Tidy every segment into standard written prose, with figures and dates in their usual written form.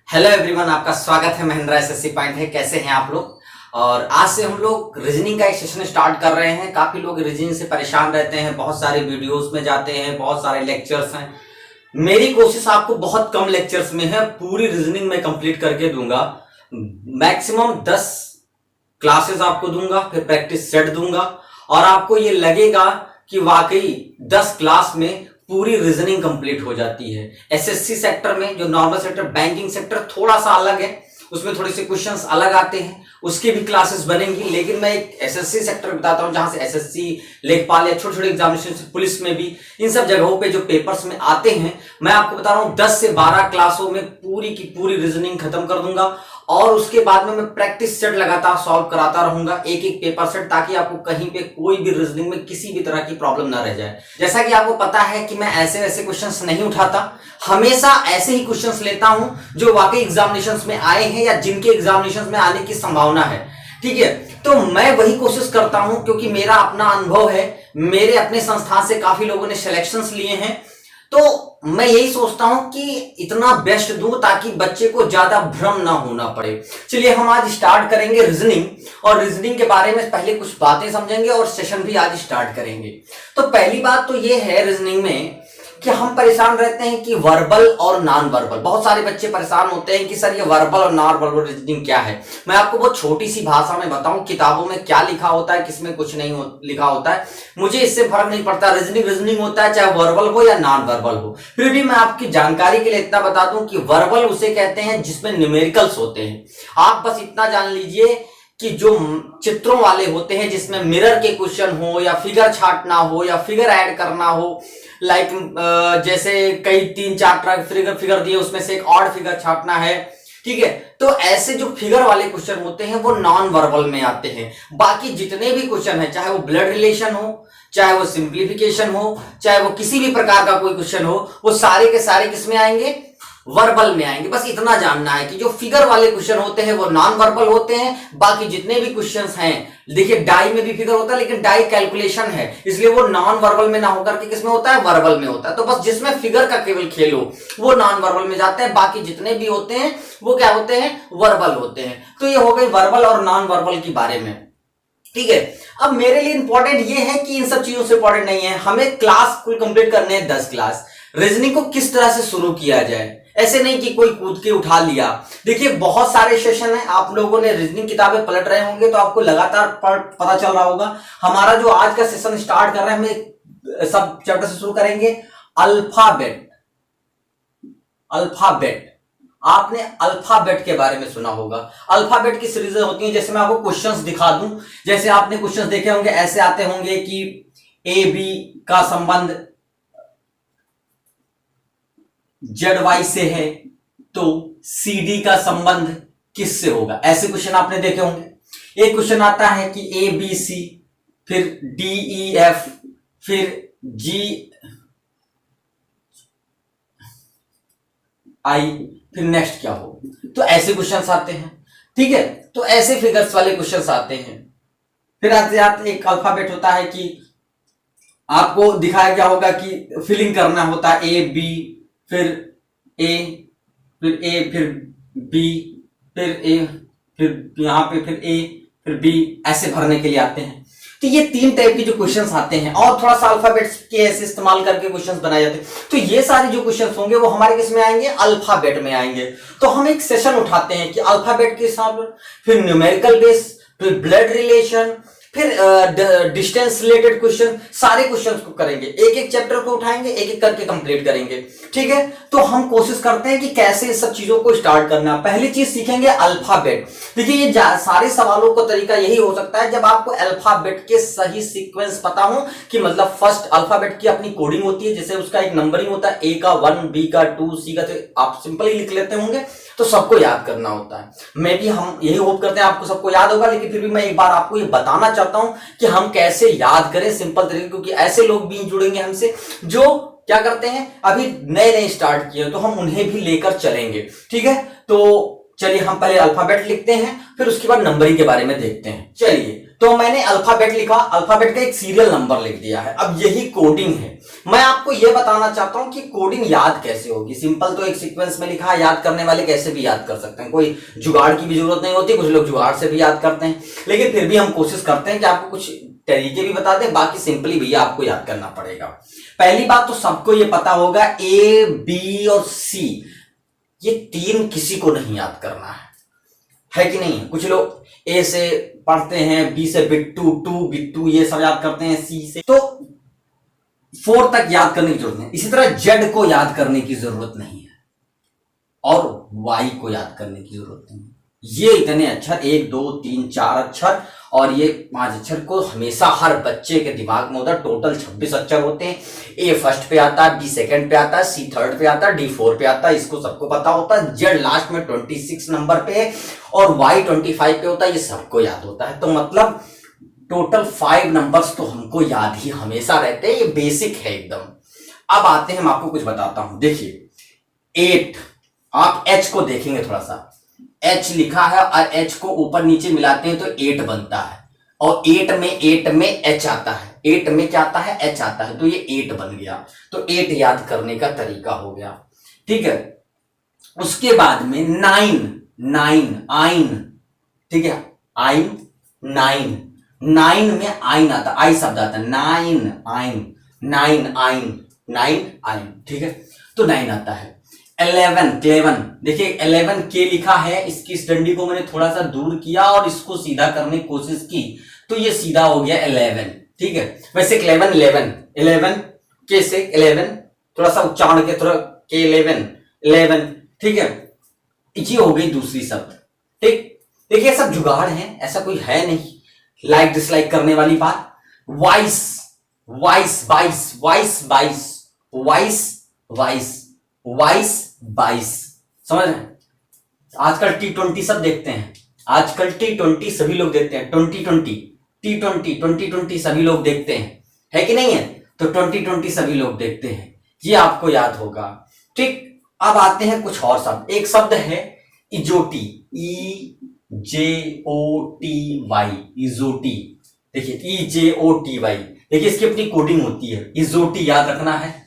Hello everyone, आपका स्वागत है महिंद्रा एसएससी पॉइंट है। कैसे हैं आप लोग। और आज से हम लोग रीजनिंग का एक सेशन स्टार्ट कर रहे हैं। काफी लोग रीजनिंग से परेशान रहते हैं, बहुत सारे वीडियोस में जाते हैं, बहुत सारे लेक्चर्स हैं। मेरी कोशिश आपको बहुत कम लेक्चर्स में है, पूरी रीजनिंग में कंप्लीट करके दूंगा। मैक्सिमम 10 क्लासेस आपको दूंगा, फिर प्रैक्टिस सेट दूंगा और आपको ये लगेगा कि वाकई 10 क्लास में पूरी रीजनिंग कंप्लीट हो जाती है। एसएससी सेक्टर में जो नॉर्मल सेक्टर बैंकिंग सेक्टर थोड़ा सा अलग है, उसमें थोड़े से क्वेश्चंस अलग आते हैं, उसकी भी क्लासेस बनेंगी। लेकिन मैं एक एसएससी सेक्टर बताता हूं जहां से एसएससी, लेखपाल या छोटे छोटे एग्जामिनेशन, पुलिस में भी, इन सब जगहों पे जो पेपर्स में आते हैं, मैं आपको बता रहा हूं 10 से 12 क्लासों में पूरी की पूरी रीजनिंग खत्म कर दूंगा। और उसके बाद में मैं प्रैक्टिस सेट लगातार सॉल्व कराता रहूंगा, एक एक पेपर सेट, ताकि आपको कहीं पे कोई भी रीजनिंग में किसी भी तरह की प्रॉब्लम ना रह जाए। जैसा कि आपको पता है कि मैं ऐसे ऐसे क्वेश्चंस नहीं उठाता, हमेशा ऐसे ही क्वेश्चंस लेता हूं जो वाकई एग्जामिनेशंस में आए हैं या जिनके एग्जामिनेशंस में आने की संभावना है। ठीक है, तो मैं वही कोशिश करता हूं क्योंकि मेरा अपना अनुभव है, मेरे अपने संस्थान से काफी लोगों ने सिलेक्शंस लिए हैं, तो मैं यही सोचता हूं कि इतना बेस्ट दूं ताकि बच्चे को ज्यादा भ्रम ना होना पड़े। चलिए हम आज स्टार्ट करेंगे रीजनिंग, और रीजनिंग के बारे में पहले कुछ बातें समझेंगे और सेशन भी आज स्टार्ट करेंगे। तो पहली बात तो ये है रीजनिंग में कि हम परेशान रहते हैं कि वर्बल और नॉन वर्बल। बहुत सारे बच्चे परेशान होते हैं कि सर ये वर्बल और नॉन वर्बल रीजनिंग क्या है। मैं आपको बहुत छोटी सी भाषा में बताऊं किताबों में क्या लिखा होता है, किसमें कुछ नहीं लिखा होता है, मुझे इससे फर्क नहीं पड़ता। रीजनिंग रीजनिंग होता है, चाहे वर्बल हो या नॉन वर्बल हो। फिर भी मैं आपकी जानकारी के लिए इतना बता दूं कि वर्बल उसे कहते हैं जिसमें न्यूमेरिकल्स होते हैं। आप बस इतना जान लीजिए कि जो चित्रों वाले होते हैं, जिसमें मिरर के क्वेश्चन हो या फिगर छाटना हो या फिगर ऐड करना हो, लाइक जैसे कई 3-4 तरह फिगर दिए, उसमें से एक ऑड फिगर छाटना है। ठीक है, तो ऐसे जो फिगर वाले क्वेश्चन होते हैं वो नॉन वर्बल में आते हैं। बाकी जितने भी क्वेश्चन है, चाहे वो ब्लड रिलेशन हो, चाहे वो सिंप्लीफिकेशन हो, चाहे वो किसी भी प्रकार का कोई क्वेश्चन हो, वो सारे के सारे किसमें आएंगे, वर्बल में आएंगे। बस इतना जानना है कि जो फिगर वाले क्वेश्चन होते हैं वो नॉन वर्बल होते हैं। बाकी जितने भी क्वेश्चंस हैं, देखिए डाई में भी फिगर होता है, लेकिन डाई कैलकुलेशन है, इसलिए वो नॉन वर्बल में ना होकर के किसमें होता है, वर्बल में होता है। तो बस जिसमें फिगर का केवल खेल हो वो नॉन वर्बल में जाते हैं, बाकी जितने भी होते हैं वो क्या होते हैं, वर्बल होते हैं। तो ये हो गई वर्बल और नॉन वर्बल के बारे में। ठीक है, अब मेरे लिए इंपॉर्टेंट ये है कि इन सब चीजों से इंपॉर्टेंट नहीं है, हमें क्लास कुल कंप्लीट करने हैं 10 क्लास। रीजनिंग को किस तरह से शुरू किया जाए, ऐसे नहीं कि कोई कूद के उठा लिया। देखिए बहुत सारे सेशन है, आप लोगों ने रीजनिंग किताबें पलट रहे होंगे तो आपको लगातार पता चल रहा होगा। हमारा जो आज का सेशन स्टार्ट कर रहे हैं, हम सब चैप्टर से शुरू करेंगे। अल्फाबेट, अल्फाबेट, आपने अल्फाबेट के बारे में सुना होगा। अल्फाबेट की सीरीज होती है, जैसे मैं आपको क्वेश्चंस दिखा दूं, जैसे आपने क्वेश्चंस देखे होंगे, ऐसे आते होंगे कि ए बी का संबंध जेड वाई से है, तो सी डी का संबंध किससे होगा, ऐसे क्वेश्चन आपने देखे होंगे। एक क्वेश्चन आता है कि ए बी सी, फिर डी ई एफ, फिर जी आई, फिर नेक्स्ट क्या हो। तो ऐसे क्वेश्चंस आते हैं। ठीक है, तो ऐसे फिगर्स वाले क्वेश्चंस आते हैं। फिर आते आते एक अल्फाबेट होता है कि आपको दिखाया गया होगा कि फिलिंग करना होता है, ए बी, फिर ए, फिर बी, फिर ए, फिर यहां पे फिर ए, फिर बी, ऐसे भरने के लिए आते हैं। तो ये 3 टाइप के जो क्वेश्चंस आते हैं, और थोड़ा सा अल्फाबेट्स के ऐसे इस्तेमाल करके क्वेश्चंस बनाए जाते हैं। तो ये सारे जो क्वेश्चंस होंगे वो हमारे किस में आएंगे, अल्फाबेट में आएंगे। तो हम एक सेशन उठाते हैं कि अल्फाबेट के हिसाब, फिर न्यूमेरिकल बेस, फिर ब्लड रिलेशन, फिर डिस्टेंस रिलेटेड क्वेश्चन, सारे क्वेश्चंस को करेंगे, एक एक चैप्टर को उठाएंगे, एक एक करके कंप्लीट करेंगे। ठीक है, तो हम कोशिश करते हैं कि कैसे इस सब चीजों को स्टार्ट करना। पहली चीज सीखेंगे अल्फाबेट। देखिए ये सारे सवालों का तरीका यही हो सकता है जब आपको अल्फाबेट के सही सीक्वेंस पता हो, कि मतलब फर्स्ट अल्फाबेट की अपनी कोडिंग होती है, जैसे उसका एक नंबरिंग होता है, ए का 1, बी का 2, सी का 3, आप सिंपल ही लिख लेते होंगे, तो सबको याद करना होता है। मैं भी, हम यही होप करते हैं आपको सबको याद होगा, लेकिन फिर भी मैं एक बार आपको ये बताना चाहता हूं कि हम कैसे याद करें सिंपल तरीके, क्योंकि ऐसे लोग भी जुड़ेंगे हमसे जो क्या करते हैं, अभी नए नए स्टार्ट किए, तो हम उन्हें भी लेकर चलेंगे। ठीक है, तो चलिए हम पहले अल्फाबेट लिखते हैं, फिर उसके बाद नंबरिंग के बारे में देखते हैं। चलिए, तो मैंने अल्फाबेट लिखा, अल्फाबेट का एक सीरियल नंबर लिख दिया है। अब यही कोडिंग है। मैं आपको यह बताना चाहता हूं कि कोडिंग याद कैसे होगी। सिंपल तो एक सीक्वेंस में लिखा है, याद करने वाले कैसे भी याद कर सकते हैं, कोई जुगाड़ की भी जरूरत नहीं होती। कुछ लोग जुगाड़ से भी याद करते हैं, लेकिन फिर भी हम कोशिश करते हैं कि आपको कुछ तरीके भी बता दें, बाकी सिंपली भैया आपको याद करना पड़ेगा। पहली बात तो सबको यह पता होगा, ए बी और सी ये तीन किसी को नहीं याद करना है कि नहीं? कुछ लोग ए से पढ़ते हैं, बी से बिट्टू, टू बिट्टू, ये सब याद करते हैं, सी से तो 4 तक याद करने की जरूरत नहीं। इसी तरह जेड को याद करने की जरूरत नहीं है और वाई को याद करने की जरूरत नहीं है। ये इतने अक्षर 1 2 3 4 अक्षर और ये 5 अक्षर को हमेशा हर बच्चे के दिमाग में होता है। टोटल 26 अक्षर होते हैं। ए फर्स्ट पे आता है, बी सेकंड पे आता है, सी थर्ड पे आता है, डी 4 पे आता है, इसको सबको पता होता है। जेड लास्ट में 26 नंबर पे और वाई 25 पे होता है, ये सबको याद होता है। तो मतलब टोटल 5 नंबर्स तो हमको याद ही हमेशा रहते हैं, ये बेसिक है एकदम। अब आते हैं, मैं आपको कुछ बताता हूं। देखिए 8, आप एच को देखेंगे थोड़ा सा, एच लिखा है और एच को ऊपर नीचे मिलाते हैं तो 8 बनता है और 8 में एच आता है, 8 में क्या आता है? एच आता है, तो ये 8 बन गया। तो 8 याद करने का तरीका हो गया, ठीक है। उसके बाद में 9 आइन, ठीक है, आइन 9 में आइन आता, आई शब्द आता है, 9 आइन, ठीक है, तो 9 आता है। 11 क्लेवन, देखिए 11 के लिखा है, इसकी इस डंडी को मैंने थोड़ा सा दूर किया और इसको सीधा करने की कोशिश की तो ये सीधा हो गया 11, ठीक है। वैसे क्लेवन 11 के से 11 थोड़ा सा उच्चारण के थोड़ा के 11, ठीक है, ये हो गई दूसरी शब्द, ठीक। देखिए सब जुगाड़ है, ऐसा कोई है नहीं लाइक डिसलाइक करने वाली बात। वाइस 22, समझ रहे हैं? आजकल T20 सब देखते हैं, आजकल T20 सभी लोग देखते हैं, 2020 सभी लोग देखते हैं, है कि नहीं है? तो 2020 सभी लोग देखते हैं, ये आपको याद होगा, ठीक। अब आते हैं कुछ और शब्द। एक शब्द है इजोटी, EJOTY, इजोटी। देखिए EJOTY, देखिए इसकी अपनी कोडिंग होती है। इजोटी याद रखना है,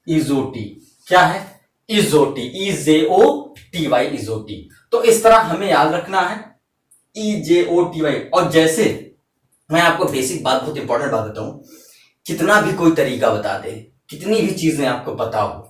इजोटी क्या है? इजोटी, EJOTY, इजोटी। तो इस तरह हमें याद रखना है EJOTY। और जैसे मैं आपको बेसिक बात, बहुत इंपॉर्टेंट बात बताऊं, कितना भी कोई तरीका बता दे, कितनी भी चीजें आपको पता हो,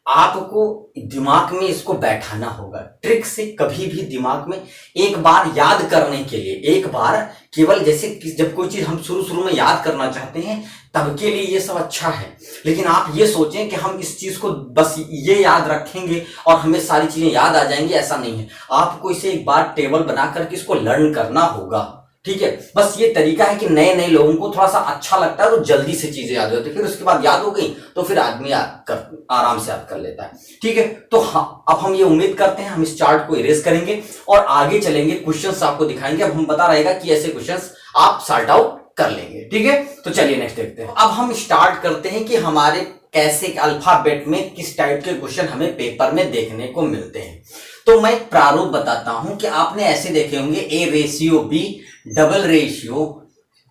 आपको दिमाग में इसको बैठाना होगा ट्रिक से। कभी भी दिमाग में एक बार याद करने के लिए, एक बार केवल, जैसे जब कोई चीज हम शुरू में याद करना चाहते हैं तब के लिए ये सब अच्छा है, लेकिन आप ये सोचें कि हम इस चीज को बस ये याद रखेंगे और हमें सारी चीजें याद आ जाएंगी, ऐसा नहीं है। आपको इसे एक बार टेबल बना करके इसको लर्न करना होगा, ठीक है। बस ये तरीका है कि नए लोगों को थोड़ा सा अच्छा लगता है तो जल्दी से चीजें याद होती है, फिर उसके बाद याद हो गई तो फिर आदमी आराम से याद कर लेता है, ठीक है। तो हाँ, अब हम ये उम्मीद करते हैं हम इस चार्ट को इरेज करेंगे और आगे चलेंगे, क्वेश्चंस आपको दिखाएंगे। अब हम पता रहेगा कि ऐसे क्वेश्चंस आप सॉर्ट आउट कर लेंगे, ठीक है। तो चलिए नेक्स्ट देखते हैं। अब हम स्टार्ट करते हैं कि हमारे कैसे अल्फाबेट में किस टाइप के क्वेश्चन हमें पेपर में देखने को मिलते हैं। तो मैं प्रारूप बताता हूं कि आपने ऐसे देखे होंगे A/B, डबल रेशियो,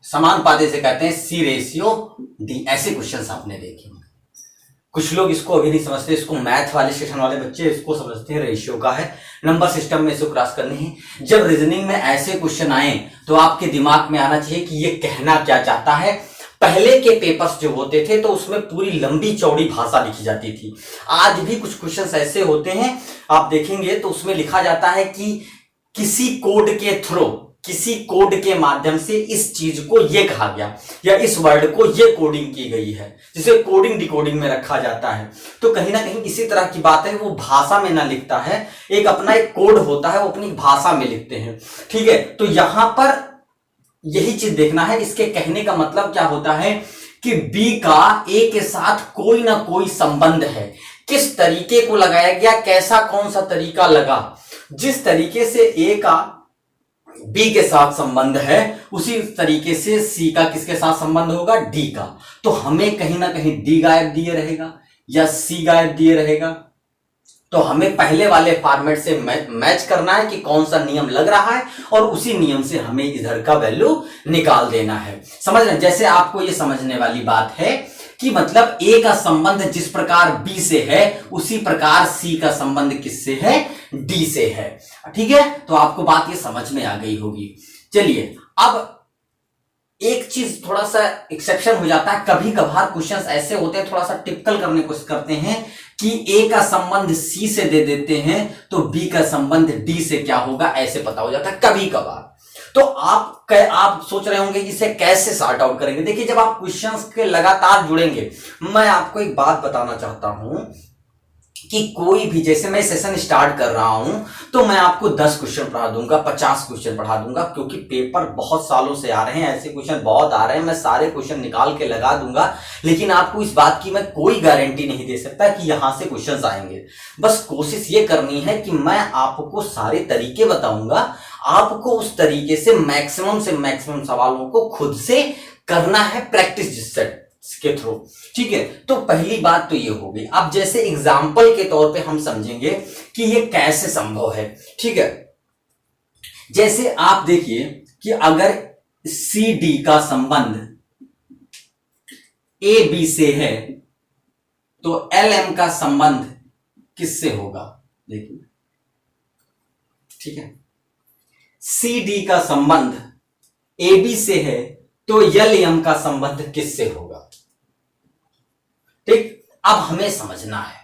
समानुपाती से कहते हैं C/D, ऐसे क्वेश्चंस आपने देखे होंगे। कुछ लोग इसको अभी नहीं समझते, इसको मैथ वाले सेशन वाले बच्चे इसको समझते हैं रेशियो का है, नंबर सिस्टम में इसको क्रॉस करने हैं। जब रीजनिंग में ऐसे क्वेश्चन आए तो आपके दिमाग में आना चाहिए कि ये कहना क्या चाहता है। पहले के पेपर्स जो होते थे तो उसमें पूरी लंबी चौड़ी भाषा लिखी जाती थी। आज भी कुछ क्वेश्चंस ऐसे होते हैं, आप देखेंगे तो उसमें लिखा जाता है कि किसी कोड के थ्रू, किसी कोड के माध्यम से इस चीज को ये कहा गया या इस वर्ड को ये कोडिंग की गई है, जिसे कोडिंग डिकोडिंग में रखा जाता है। तो कहीं ना कहीं इसी तरह की बात है, वो भाषा में ना लिखता है, एक अपना एक कोड होता है, वो अपनी भाषा में लिखते हैं, ठीक है। तो यहां पर यही चीज देखना है, इसके कहने का मतलब क्या होता है कि बी का ए के साथ कोई ना कोई संबंध है। किस तरीके को लगाया गया, कैसा कौन सा तरीका लगा, जिस तरीके से ए का बी के साथ संबंध है उसी तरीके से सी का किसके साथ संबंध होगा, डी का। तो हमें कहीं ना कहीं डी गायब दिए रहेगा, या सी गायब दिए रहेगा। तो हमें पहले वाले फॉर्मेट से मैच करना है कि कौन सा नियम लग रहा है और उसी नियम से हमें इधर का वैल्यू निकाल देना है। समझ रहे हैं? जैसे आपको ये समझने वाली बात है कि मतलब ए का संबंध जिस प्रकार बी से है उसी प्रकार सी का संबंध किससे है, डी से है। ठीक है, तो आपको बात ये समझ में आ गई होगी। चलिए, अब एक चीज थोड़ा सा एक्सेप्शन हो जाता है, कभी कभार क्वेश्चंस ऐसे होते हैं थोड़ा सा टिपिकल करने की कोशिश करते हैं कि ए का संबंध सी से दे देते हैं तो बी का संबंध डी से क्या होगा ऐसे पता हो जाता है कभी कभार। तो आप सोच रहे होंगे कि इसे कैसे सॉर्ट आउट करेंगे। देखिए, जब आप क्वेश्चंस के लगातार जुड़ेंगे, मैं आपको एक बात बताना चाहता हूं कि कोई भी, जैसे मैं सेशन स्टार्ट कर रहा हूं तो मैं आपको 10 क्वेश्चन पढ़ा दूंगा, 50 क्वेश्चन पढ़ा दूंगा, क्योंकि पेपर बहुत सालों से आ रहे हैं, ऐसे क्वेश्चन बहुत आ रहे हैं, मैं सारे क्वेश्चन निकाल के लगा दूंगा। लेकिन आपको इस बात की मैं कोई गारंटी नहीं दे सकता कि यहां से क्वेश्चन आएंगे। बस कोशिश ये करनी है कि मैं आपको सारे तरीके बताऊंगा, आपको उस तरीके से मैक्सिमम सवालों को खुद से करना है, प्रैक्टिस जिससे के थ्रू। ठीक है, तो पहली बात तो ये हो गई। अब जैसे एग्जाम्पल के तौर पे हम समझेंगे कि ये कैसे संभव है। ठीक है, जैसे आप देखिए कि अगर सी डी का संबंध ए बी से है तो एल एम का संबंध किससे होगा, देखिए। ठीक है, सी डी का संबंध ए बी से है तो एल एम का संबंध किससे होगा। ठीक, अब हमें समझना है,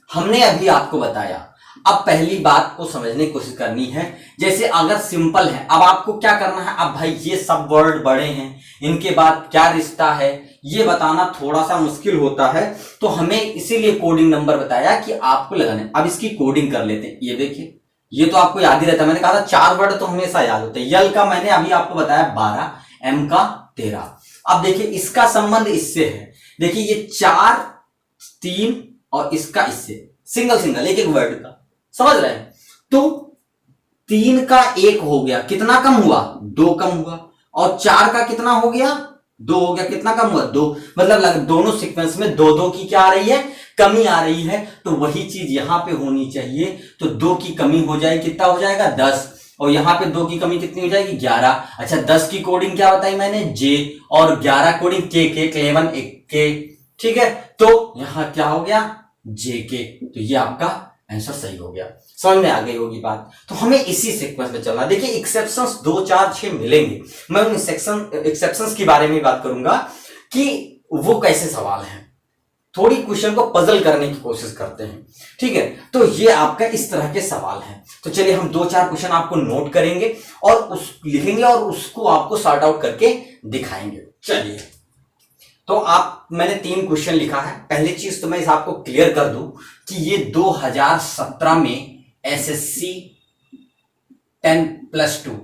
हमने अभी आपको बताया। अब पहली बात को समझने की कोशिश करनी है। जैसे अगर सिंपल है, अब आपको क्या करना है, अब भाई ये सब वर्ड बड़े हैं, इनके बाद क्या रिश्ता है ये बताना थोड़ा सा मुश्किल होता है, तो हमें इसीलिए कोडिंग नंबर बताया कि आपको लगाने। अब इसकी कोडिंग कर लेते हैं। ये देखिए, ये तो आपको याद ही रहता है, मैंने कहा था 4 वर्ड तो हमेशा याद होते हैं। यल का मैंने अभी आपको बताया 12, एम का 13। अब देखिए इसका संबंध इससे है, देखिए ये 4, 3 और इसका इससे, सिंगल एक वर्ड का, समझ रहे हैं। तो 3 का 1 हो गया, कितना कम हुआ, 2 कम हुआ, और 4 का कितना हो गया, 2 हो गया, कितना कम हुआ, 2। मतलब दोनों सीक्वेंस में 2 की क्या आ रही है, कमी आ रही है। तो वही चीज यहां पे होनी चाहिए, तो 2 की कमी हो जाएगी, कितना हो जाएगा, 10, और यहां पे 2 की कमी कितनी हो जाएगी, 11। अच्छा, 10 की कोडिंग क्या बताई मैंने, जे, और 11 कोडिंग के 11 के। ठीक है, तो यहां क्या हो गया, जे के। तो ये आपका आंसर सही हो गया। समझ में आ गई होगी बात। तो हमें इसी सीक्वेंस में चलना। देखिए एक्सेप्शंस 2, 4, 6 मिलेंगे, मैं उन एक्सेप्शंस के बारे में बात करूंगा कि वो कैसे सवाल हैं, थोड़ी क्वेश्चन को पजल करने की कोशिश करते हैं। ठीक है, तो ये आपका इस तरह के सवाल हैं। तो चलिए हम 2-4 क्वेश्चन आपको नोट करेंगे और उस लिखेंगे और उसको आपको सॉर्ट आउट करके दिखाएंगे। चलिए, तो मैंने 3 क्वेश्चन लिखा है। पहली चीज तो मैं आपको क्लियर कर दूं कि ये 2017 में एसएससी 10+2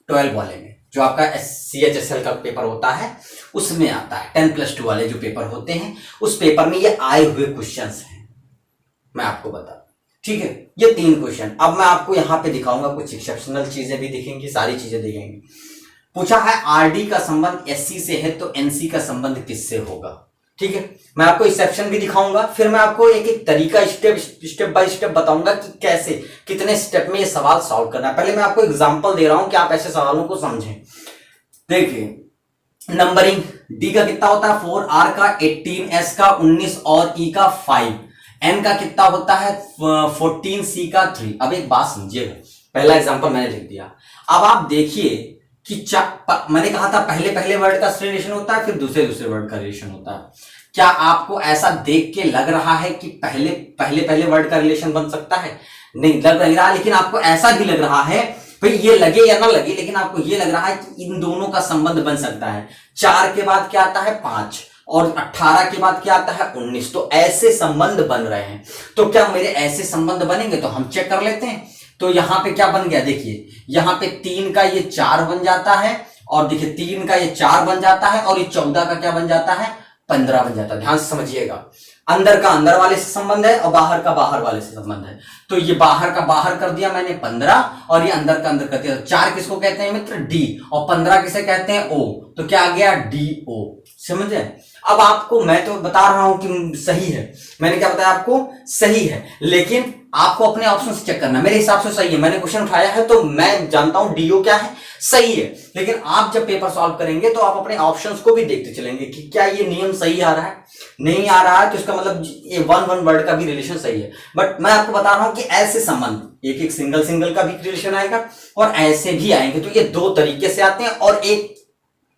12 वाले में, जो आपका CHSL का पेपर होता है उसमें आता है। 10+2 वाले जो पेपर होते हैं उस पेपर में ये आए हुए क्वेश्चंस हैं, मैं आपको बता। ठीक है, ये 3 क्वेश्चन। अब मैं आपको यहां पे दिखाऊंगा, कुछ एक्सेप्शनल चीजें भी दिखेंगी, सारी चीजें दिखेंगी। पूछा है आरडी का संबंध एससी से है तो एनसी का संबंध किससे होगा। ठीक है, मैं आपको एक्सेप्शन भी दिखाऊंगा, फिर मैं आपको एक एक तरीका स्टेप बाय स्टेप बताऊंगा कि कैसे, कितने स्टेप में ये सवाल सॉल्व करना है। पहले मैं आपको एग्जांपल दे रहा हूं कि आप ऐसे सवालों को समझें। देखिए, नंबरिंग डी का कितना होता है 4, आर का 18, एस का 19 और ई का 5, एन का कितना होता है 14, सी का 3। अब एक बात समझिएगा, पहला एग्जांपल मैंने लिख दिया। अब आप देखिए कि मैंने कहा था पहले वर्ड का रिलेशन होता है, फिर दूसरे वर्ड का रिलेशन होता है। क्या आपको ऐसा देख के लग रहा है कि पहले वर्ड का रिलेशन बन सकता है? नहीं लग नहीं रहा, लेकिन आपको ऐसा भी लग रहा है, भाई ये लगे या ना लगे, लेकिन आपको ये लग रहा है कि इन दोनों का संबंध बन सकता है। 4 के बाद क्या आता है 5, और 18 के बाद क्या आता है 19। तो ऐसे संबंध बन रहे हैं। तो क्या मेरे ऐसे संबंध बनेंगे, तो हम चेक कर लेते हैं। तो यहां पे क्या बन गया, देखिए यहां पे 3 का ये 4 बन जाता है, और देखिए 3 का ये 4 बन जाता है, और ये 14 का क्या बन जाता है 15 बन जाता है। ध्यान से समझिएगा, अंदर का अंदर वाले से संबंध है और बाहर का बाहर वाले से संबंध है। तो ये बाहर का बाहर कर दिया मैंने 15 और ये अंदर का अंदर कर दिया। 4 किसको कहते हैं मित्र? डी। और 15 किसे कहते हैं? ओ। तो क्या आ गया? D O. समझे? अब आपको मैं तो बता रहा हूं कि सही है, मैंने क्या बताया आपको? सही है, लेकिन आपको अपने ऑप्शन से चेक करना। मेरे हिसाब से सही है, मैंने क्वेश्चन उठाया है तो मैं जानता हूं डीओ क्या है, सही है। लेकिन आप जब पेपर सॉल्व करेंगे तो आप अपने ऑप्शंस को भी देखते चलेंगे कि क्या ये नियम सही आ रहा है, नहीं आ रहा है तो इसका मतलब ये वन वर्ड का भी रिलेशन सही है। बट मैं आपको बता रहा हूं कि ऐसे संबंध एक एक सिंगल का भी रिलेशन आएगा और ऐसे भी आएंगे। तो ये दो तरीके से आते हैं। और एक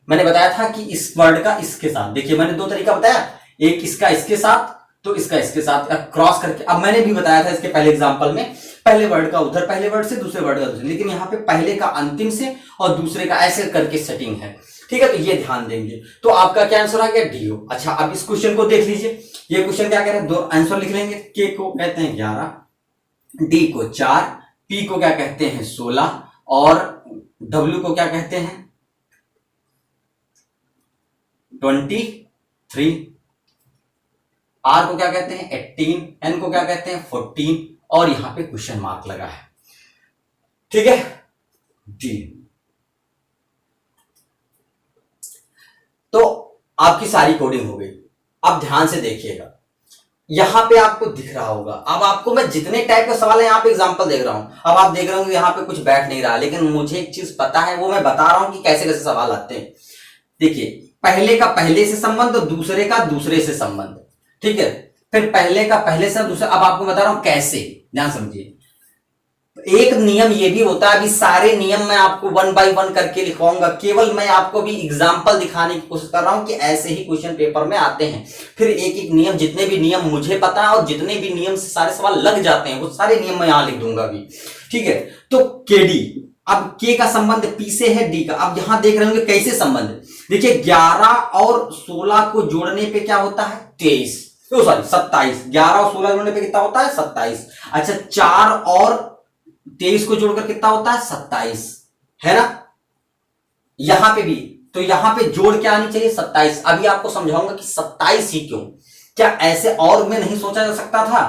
मैंने बताया था कि इस वर्ड का इसके साथ, देखिए मैंने दो तरीका बताया, एक इसका इसके साथ तो इसका इसके साथ क्रॉस करके। अब मैंने भी बताया था इसके पहले एग्जांपल में, पहले वर्ड का उधर पहले वर्ड से, दूसरे वर्ड का दूसरे, लेकिन यहाँ पे पहले का अंतिम से और दूसरे का ऐसे करके सेटिंग है। ठीक है, तो ये ध्यान देंगे। तो आपका क्या आंसर आ गया? डीओ। अच्छा, अब इस क्वेश्चन को देख लीजिए। ये क्वेश्चन क्या कह रहा है? दो आंसर लिख लेंगे। के को कहते हैं 11, डी को 4, पी को क्या कहते हैं? 16 और डब्ल्यू को क्या कहते हैं? 23, आर को क्या कहते हैं? 18, एन को क्या कहते हैं? 14 और यहां पे क्वेश्चन मार्क लगा है। ठीक है, डी। तो आपकी सारी कोडिंग हो गई। अब ध्यान से देखिएगा, यहां पे आपको दिख रहा होगा। अब आपको मैं जितने टाइप के सवाल है यहां पे एग्जांपल देख रहा हूं। अब आप देख रहे होंगे यहां पे कुछ बैठ नहीं रहा, लेकिन मुझे एक चीज पता है, वो मैं बता रहा हूं कि कैसे कैसे सवाल आते हैं। देखिए, पहले का पहले से संबंध और दूसरे का दूसरे से संबंध। ठीक है, फिर पहले का पहले से दूसरा। अब आपको बता रहा हूं कैसे, ध्यान समझिए। एक नियम ये भी होता है, अभी सारे नियम मैं आपको 1 बाय 1 करके लिखवाऊंगा, केवल मैं आपको भी एग्जांपल दिखाने की कोशिश कर रहा हूं कि ऐसे ही क्वेश्चन पेपर में आते हैं। फिर एक एक नियम, जितने भी नियम मुझे पता है और जितने भी नियम से सारे सवाल लग जाते हैं, वो सारे नियम मैं यहां लिख दूंगा अभी। ठीक है, तो केडी, अब के का संबंध पी से है, डी का। अब यहां देख रहे होंगे कैसे संबंध। देखिए 11 और 16 को जोड़ने पे क्या होता है? 23, सॉरी 27। 11 और 16 जोड़ने पे कितना होता है? 27। अच्छा, 4 और 23 को जोड़कर कितना होता है? 27, है ना? यहां पे भी, तो यहां पे जोड़ क्या आनी चाहिए? 27। अभी आपको समझाऊंगा कि 27 ही क्यों। क्या ऐसे और में नहीं सोचा जा सकता था?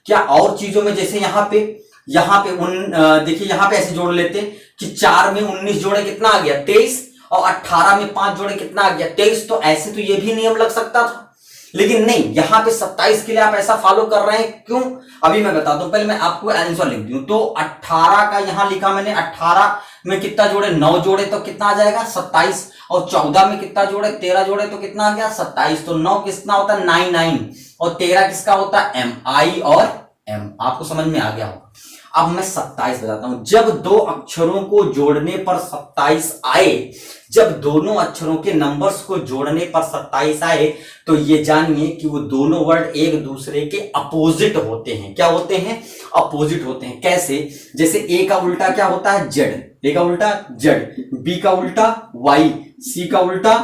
क्या और चीजों में, जैसे यहां पे देखिए यहां पे ऐसे जोड़ लेते कि 4 में 19 जोड़े कितना आ गया? 23 और 18 में 5 जोड़े कितना आ गया? 23। तो ऐसे तो ये भी नियम लग सकता था, लेकिन नहीं, यहां पे 27 के लिए आप ऐसा फॉलो कर रहे हैं क्यों? अभी मैं बताता हूं। पहले मैं आपको आंसर लिख दूं। तो 18 का यहां लिखा मैंने, 18 में कितना जोड़े? 9 जोड़े तो कितना आ जाएगा? 27। और 14 में कितना जोड़े? 13 जोड़े तो कितना आ गया? 27। तो 9 किसका होता है? 9 और 13 किसका होता है? एम, आई और एम। आपको समझ में आ गया होगा। अब मैं 27 बताता हूं। जब दो अक्षरों को जोड़ने पर 27 आए, जब दोनों अक्षरों के नंबर्स को जोड़ने पर 27 आए, तो ये जानिए कि वो दोनों वर्ड एक दूसरे के अपोजिट होते हैं। क्या होते हैं? अपोजिट होते हैं। कैसे? जैसे ए का उल्टा क्या होता है? जेड। ए का उल्टा जेड, बी का उल्टा वाई, सी का उल्टा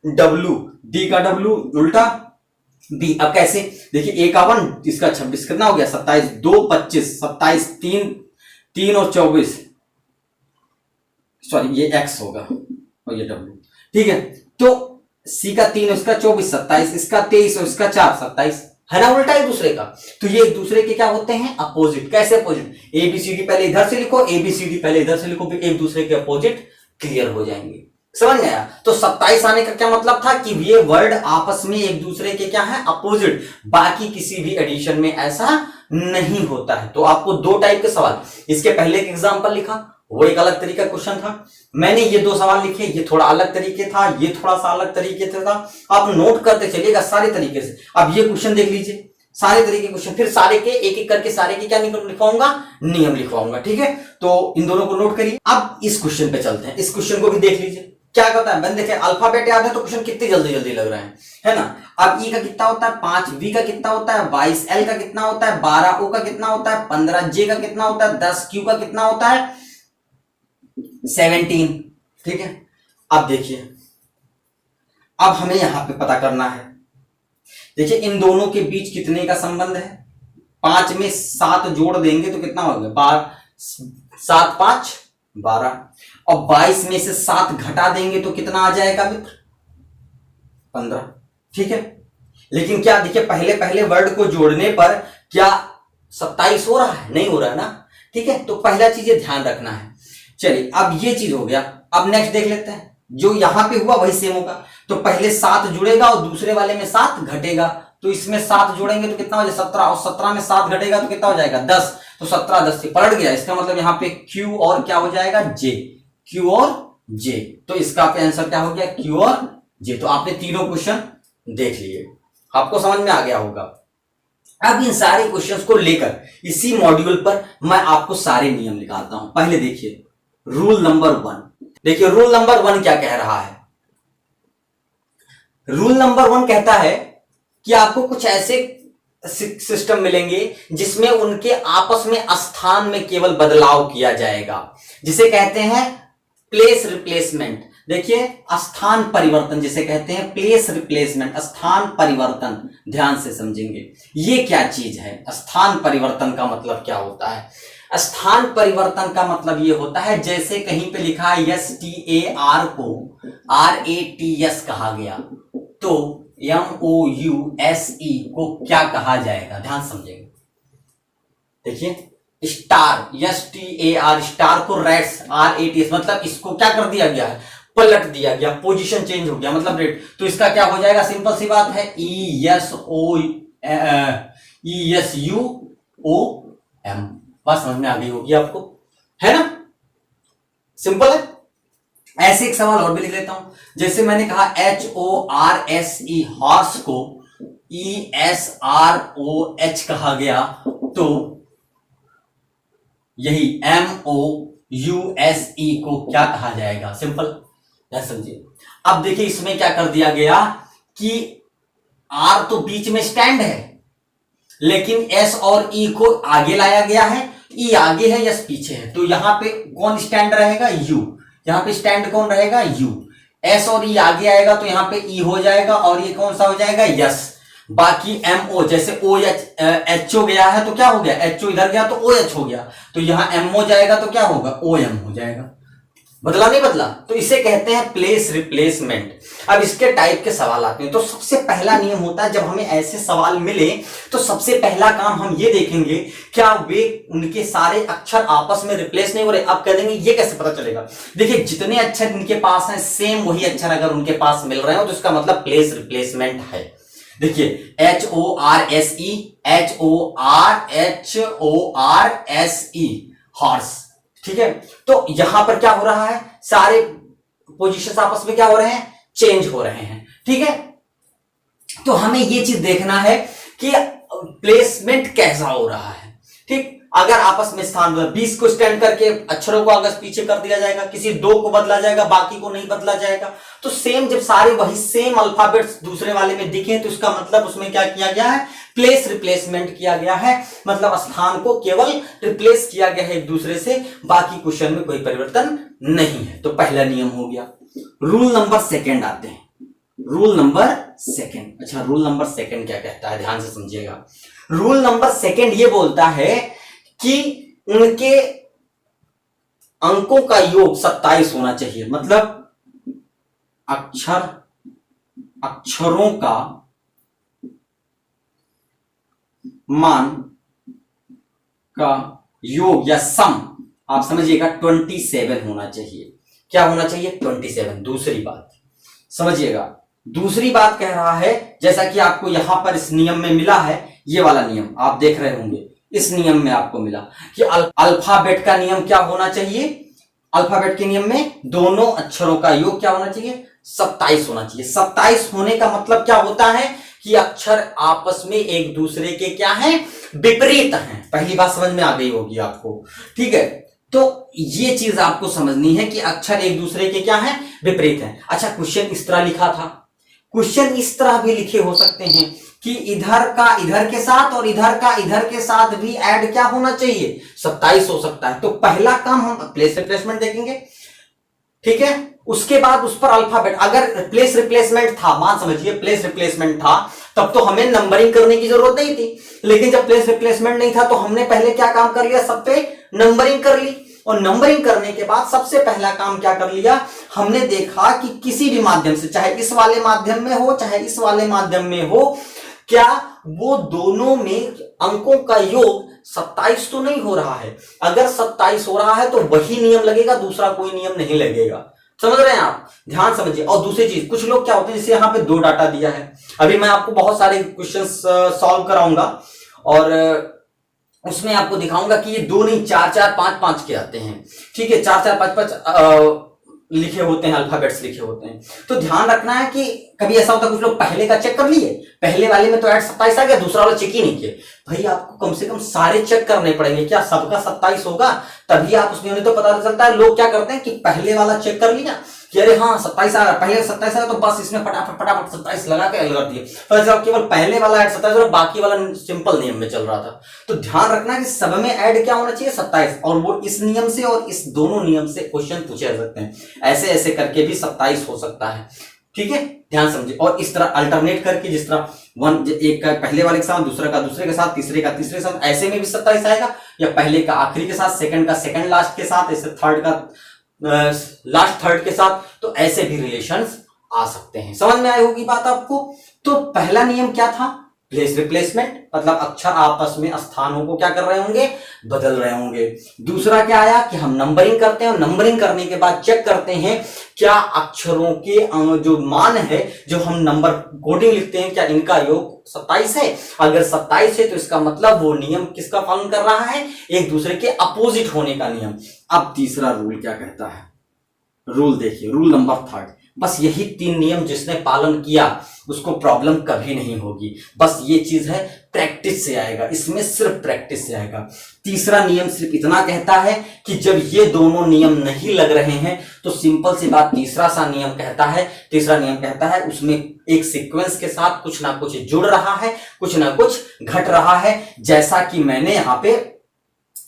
डब्ल्यू, डी का डब्ल्यू उल्टा बी। अब कैसे? देखिए, ए का 1, इसका 26, कितना हो गया? 27, 2 25, 27, 3 और 24, सॉरी ये एक्स होगा और ये डब्ल्यू। ठीक है, तो सी का 3 इसका 24, 27, इसका 23 और इसका 4, 27, है ना? उल्टा एक दूसरे का। तो ये एक दूसरे के क्या होते हैं? अपोजिट। कैसे अपोजिट? एबीसीडी पहले इधर से लिखो, एबीसीडी पहले इधर से लिखो, एक दूसरे के अपोजिट क्लियर हो जाएंगे। समझ गया? तो 27 आने का क्या मतलब था कि ये वर्ड आपस में एक दूसरे के क्या है? अपोजिट। बाकी किसी भी एडिशन में ऐसा नहीं होता है। तो आपको दो टाइप के सवाल, इसके पहले एक एग्जांपल लिखा, वो एक अलग तरीका क्वेश्चन था। मैंने ये दो सवाल लिखे, ये थोड़ा अलग तरीके था, ये थोड़ा सा अलग तरीके से था। आप नोट करते चलिएगा सारे तरीके से। अब ये क्वेश्चन देख लीजिए, सारे तरीके क्वेश्चन, फिर सारे के एक एक करके सारे के क्या लिखवाऊंगा? नियम लिखवाऊंगा। ठीक है, तो इन दोनों को नोट करिए। अब इस क्वेश्चन पे चलते हैं। इस क्वेश्चन को भी देख लीजिए क्या कहता है। मैंने देखे अल्फाबेट याद है तो क्वेश्चन कितनी जल्दी जल्दी लग रहे हैं, है ना? अब ई का कितना होता है? 5, वी का कितना होता है? 22, एल का कितना होता है? 12, ओ का कितना होता है? 15, जे का कितना होता है? 10, क्यू का कितना होता है? 17। ठीक है, अब देखिए, अब हमें यहां पे पता करना है। देखिए इन दोनों के बीच कितने का संबंध है? 5 में 7 जोड़ देंगे तो कितना हो गया? 7 5 12। और 22 में से 7 घटा देंगे तो कितना आ जाएगा मित्र? 15। ठीक है, लेकिन क्या देखिए पहले पहले वर्ड को जोड़ने पर क्या 27 हो रहा है? नहीं हो रहा है ना। ठीक है, तो पहला चीज ये ध्यान रखना है। चलिए अब ये चीज हो गया, अब नेक्स्ट देख लेते हैं। जो यहां पे हुआ वही सेम होगा, तो पहले 7 जुड़ेगा और दूसरे वाले में 7 घटेगा, तो इसमें 7 जोड़ेंगे तो कितना हो जाएगा 17, और 17 में 7 घटेगा तो कितना हो जाएगा 10, तो 17 10 से पलट गया। इसका मतलब यहाँ पे Q और क्या हो जाएगा J, Q और J, तो इसका आंसर क्या हो गया Q और J। तो आपने तीनों क्वेश्चन देख लिए, आपको समझ में आ गया होगा। अब इन सारे क्वेश्चंस को लेकर इसी मॉड्यूल पर मैं आपको सारे नियम निकालता हूं। पहले देखिए रूल नंबर 1, देखिए रूल नंबर 1 क्या कह रहा है। रूल नंबर 1 कहता है कि आपको कुछ ऐसे सिस्टम मिलेंगे जिसमें उनके आपस में स्थान में केवल बदलाव किया जाएगा, जिसे कहते हैं प्लेस रिप्लेसमेंट। देखिए स्थान परिवर्तन जिसे कहते हैं प्लेस रिप्लेसमेंट, स्थान परिवर्तन, ध्यान से समझेंगे ये क्या चीज है। स्थान परिवर्तन का मतलब क्या होता है? स्थान परिवर्तन का मतलब ये होता है जैसे कहीं पे लिखा है STAR को RATS कहा गया, तो MOUSE को क्या कहा जाएगा, ध्यान समझेंगे। देखिए स्टार STAR, स्टार को रेट्स RATS, मतलब इसको क्या कर दिया गया है, पलट दिया गया, पोजीशन चेंज हो गया, मतलब रेट। तो इसका क्या हो जाएगा, सिंपल सी बात है ESUOM। बात समझ में आ गई होगी आपको, है ना, सिंपल है। ऐसे एक सवाल और भी लिख लेता हूं, जैसे मैंने कहा HORSE हॉर्स को ESROH कहा गया, तो यही MOUSE को क्या कहा जाएगा, सिंपल, समझिए। अब देखिए इसमें क्या कर दिया गया कि R तो बीच में स्टैंड है, लेकिन S और E को आगे लाया गया है, E आगे है S पीछे है, तो यहां पे कौन स्टैंड रहेगा, U। यहां पे स्टैंड कौन रहेगा, U। S और E आगे आएगा तो यहां पे E हो जाएगा, और ये कौन सा हो जाएगा, S। बाकी MO, जैसे HO गया है तो क्या हो गया, HO इधर गया तो OH हो गया, तो यहां MO जाएगा तो क्या होगा, OM हो जाएगा। बदला नहीं बदला, तो इसे कहते हैं प्लेस रिप्लेसमेंट। अब इसके टाइप के सवाल आते हैं, तो सबसे पहला नियम होता है जब हमें ऐसे सवाल मिले तो सबसे पहला काम हम ये देखेंगे क्या वे उनके सारे अक्षर आपस में रिप्लेस नहीं हो रहे। आप कह देंगे ये कैसे पता चलेगा, देखिए जितने अक्षर इनके पास हैं सेम वही अक्षर अगर उनके पास मिल रहे हो तो इसका मतलब प्लेस रिप्लेसमेंट है। देखिए HORSE हॉर्स, ठीक है, तो यहां पर क्या हो रहा है, सारे पोजीशंस आपस में क्या हो रहे हैं, चेंज हो रहे हैं। ठीक है, तो हमें ये चीज देखना है कि प्लेसमेंट कैसा हो रहा है। ठीक, अगर आपस में स्थान 20 को स्टैंड करके अक्षरों को आगे पीछे कर दिया जाएगा, किसी 2 को बदला जाएगा, बाकी को नहीं बदला जाएगा, तो सेम जब सारे वही सेम अल्फाबेट्स दूसरे वाले में दिखे तो इसका मतलब उसमें क्या किया गया है, प्लेस रिप्लेसमेंट किया गया है, मतलब स्थान को केवल रिप्लेस किया गया है एक दूसरे से, बाकी क्वेश्चन में कोई परिवर्तन नहीं है। तो पहला नियम हो गया। रूल नंबर 2 आते हैं, रूल नंबर 2। अच्छा, रूल नंबर 2 क्या कहता है, ध्यान से समझिएगा। रूल नंबर 2 ये बोलता है कि उनके अंकों का योग 27 होना चाहिए, मतलब अक्षरों का मान का योग या सम आप समझिएगा 27 होना चाहिए। क्या होना चाहिए, 27। दूसरी बात समझिएगा, दूसरी बात कह रहा है, जैसा कि आपको यहां पर इस नियम में मिला है, ये वाला नियम आप देख रहे होंगे, इस नियम में आपको मिला कि अल्फाबेट का नियम क्या होना चाहिए, अल्फाबेट के नियम में दोनों अक्षरों का योग क्या होना चाहिए, 27 होना चाहिए। 27 होने का मतलब क्या होता है कि अक्षर आपस में एक दूसरे के क्या हैं, विपरीत हैं। पहली बात समझ में आ गई होगी आपको, ठीक है। तो ये चीज आपको समझनी है कि अक्षर एक दूसरे के क्या हैं, विपरीत हैं। अच्छा, क्वेश्चन इस तरह लिखा था, क्वेश्चन इस तरह भी लिखे हो सकते हैं कि इधर का इधर के साथ और इधर का इधर के साथ भी ऐड क्या होना चाहिए, 27 हो सकता है। तो पहला काम हम प्लेस रिप्लेसमेंट देखेंगे, ठीक है। उसके बाद उस पर अल्फाबेट, अगर प्लेस रिप्लेसमेंट था, मान समझिए प्लेस रिप्लेसमेंट था, तब तो हमें नंबरिंग करने की जरूरत नहीं थी। लेकिन जब प्लेस रिप्लेसमेंट नहीं था तो हमने पहले क्या काम कर लिया, सब पे नंबरिंग कर ली, और नंबरिंग करने के बाद सबसे पहला काम क्या कर लिया, हमने देखा कि किसी भी माध्यम से, चाहे इस वाले माध्यम में हो चाहे इस वाले माध्यम में हो, क्या वो दोनों में अंकों का योग 27 तो नहीं हो रहा है। अगर 27 हो रहा है तो वही नियम लगेगा, दूसरा कोई नियम नहीं लगेगा। समझ रहे हैं आप, ध्यान समझिए। और दूसरी चीज, कुछ लोग क्या होते हैं, जैसे यहां पे 2 डाटा दिया है, अभी मैं आपको बहुत सारे क्वेश्चंस सॉल्व कराऊंगा और उसमें आपको दिखाऊंगा कि ये 2 नहीं 4 4 5 5 के आते हैं। ठीक है, 4 4 5 5 लिखे होते हैं, अल्फाबेट्स लिखे होते हैं। तो ध्यान रखना है कि कभी ऐसा होता है कुछ लोग पहले का चेक कर लिए, पहले वाले में तो ऐड 27 आ गया, दूसरा वाला चेक ही नहीं किया। भाई आपको कम से कम सारे चेक करने पड़ेंगे, क्या सबका 27 होगा तभी आप उसमें, नहीं तो पता चलता है लोग क्या करते हैं कि पहले वाला चेक कर लिया कि अरे हाँ 27 आ रहा, पहले 27 आ रहा तो बस इसमें फटाफट फटाफट 27 लगा के लगा दिए, पर जब केवल पहले वाला ऐड 27 और बाकी वाला सिंपल नियम में चल रहा था। तो ध्यान रखना कि सब में ऐड क्या होना चाहिए 27, और वो इस नियम से और इस दोनों नियम से क्वेश्चन पूछे जा सकते हैं। ऐसे ऐसे करके भी 27 हो सकता है। ठीक है, ध्यान समझिए। और इस तरह अल्टरनेट करके, जिस तरह एक का पहले वाले के साथ, दूसरे का दूसरे के साथ, तीसरे का तीसरे के साथ, ऐसे में भी 27 आएगा, या पहले का आखिरी के साथ, सेकंड का सेकंड लास्ट के साथ, ऐसे थर्ड का लास्ट थर्ड के साथ, तो ऐसे भी रिलेशंस आ सकते हैं। समझ में आई होगी बात आपको। तो पहला नियम क्या था, प्लेस रिप्लेसमेंट, मतलब अक्षर आपस में स्थानों को क्या कर रहे होंगे, बदल रहे होंगे। दूसरा क्या आया कि हम नंबरिंग करते हैं, और नंबरिंग करने के बाद चेक करते हैं क्या अक्षरों के जो मान है, जो हम नंबर कोडिंग लिखते हैं, क्या इनका योग 27 है। अगर 27 है तो इसका मतलब वो नियम किसका पालन कर रहा है, एक दूसरे के अपोजिट होने का नियम। अब तीसरा रूल क्या कहता है, रूल देखिए, रूल नंबर 3। बस यही 3 नियम जिसने पालन किया उसको प्रॉब्लम कभी नहीं होगी। बस ये चीज है, प्रैक्टिस से आएगा, इसमें सिर्फ प्रैक्टिस से आएगा। तीसरा नियम सिर्फ इतना कहता है कि जब ये दोनों नियम नहीं लग रहे हैं तो सिंपल सी बात, तीसरा नियम कहता है उसमें एक सीक्वेंस के साथ कुछ ना कुछ जुड़ रहा है, कुछ ना कुछ घट रहा है। जैसा कि मैंने यहां पे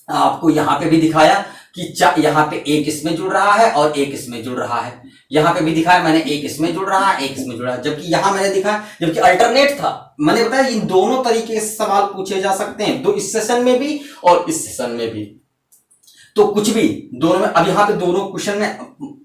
आपको यहां पे भी दिखाया कि यहां पे एक इसमें जुड़ रहा है और एक इसमें जुड़ रहा है, यहां पे भी दिखाया मैंने, एक इसमें जुड़ रहा है एक इसमें जुड़ रहा है, जबकि यहां मैंने दिखाया, जबकि अल्टरनेट था। मैंने बताया इन दोनों तरीके से सवाल पूछे जा सकते हैं, तो इस सेशन में भी और इस सेशन में भी। तो कुछ भी दोनों में, अब यहां पे दोनों क्वेश्चन में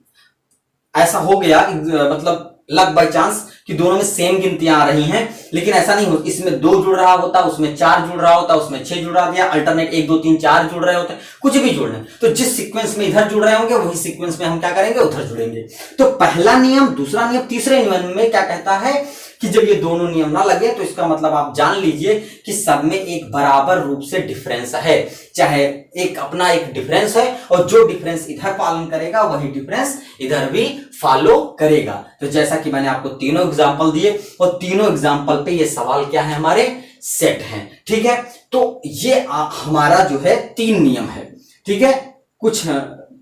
ऐसा हो गया कि मतलब लक बाय चांस कि दोनों में सेम गिनतियां आ रही हैं, लेकिन ऐसा नहीं हो, इसमें 2 जुड़ रहा होता, उसमें 4 जुड़ रहा होता, उसमें 6 जुड़ रहा दिया, अल्टरनेट 1 2 3 4 जुड़ रहे होते, कुछ भी जुड़ रहे, तो जिस सीक्वेंस में इधर जुड़ रहे होंगे वही सीक्वेंस में हम क्या करेंगे, उधर जुड़ेंगे। तो पहला नियम, दूसरा नियम, तीसरे नियम में क्या कहता है कि जब ये दोनों नियम ना लगे तो इसका मतलब आप जान लीजिए कि सब में एक बराबर रूप से डिफरेंस है, चाहे एक अपना एक डिफरेंस है, और जो डिफरेंस इधर पालन करेगा वही डिफरेंस इधर भी फॉलो करेगा। तो जैसा कि मैंने आपको तीनों एग्जांपल दिए, और तीनों एग्जांपल पे ये सवाल क्या है, हमारे सेट हैं। ठीक है, तो ये हमारा जो है 3 नियम है। ठीक है, कुछ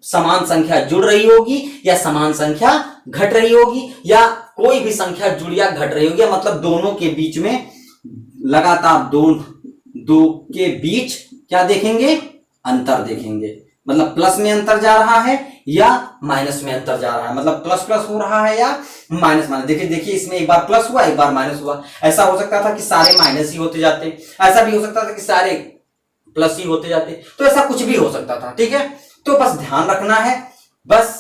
समान संख्या जुड़ रही होगी या समान संख्या घट रही होगी, या कोई भी संख्या जुड़ या घट रही होगी, मतलब दोनों के बीच में लगातार दो के बीच क्या देखेंगे, अंतर देखेंगे। मतलब प्लस में अंतर जा रहा है या माइनस में अंतर जा रहा है, मतलब प्लस प्लस हो रहा है या माइनस माइनस। देखिए इसमें एक बार प्लस हुआ एक बार माइनस हुआ। ऐसा हो सकता था कि सारे माइनस ही होते जाते, ऐसा भी हो सकता था कि सारे प्लस ही होते जाते, तो ऐसा कुछ भी हो सकता था। ठीक है, तो बस ध्यान रखना है बस।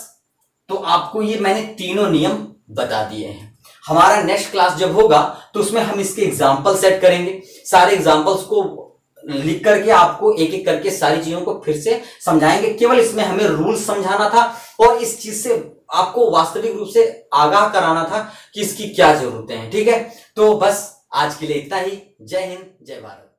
तो आपको ये मैंने तीनों नियम बता दिए हैं। हमारा नेक्स्ट क्लास जब होगा तो उसमें हम इसके एग्जाम्पल सेट करेंगे, सारे एग्जाम्पल्स को लिख करके आपको एक एक करके सारी चीजों को फिर से समझाएंगे। केवल इसमें हमें रूल समझाना था और इस चीज से आपको वास्तविक रूप से आगाह कराना था कि इसकी क्या जरूरतें हैं। ठीक है, तो बस आज के लिए इतना ही। जय हिंद, जय भारत।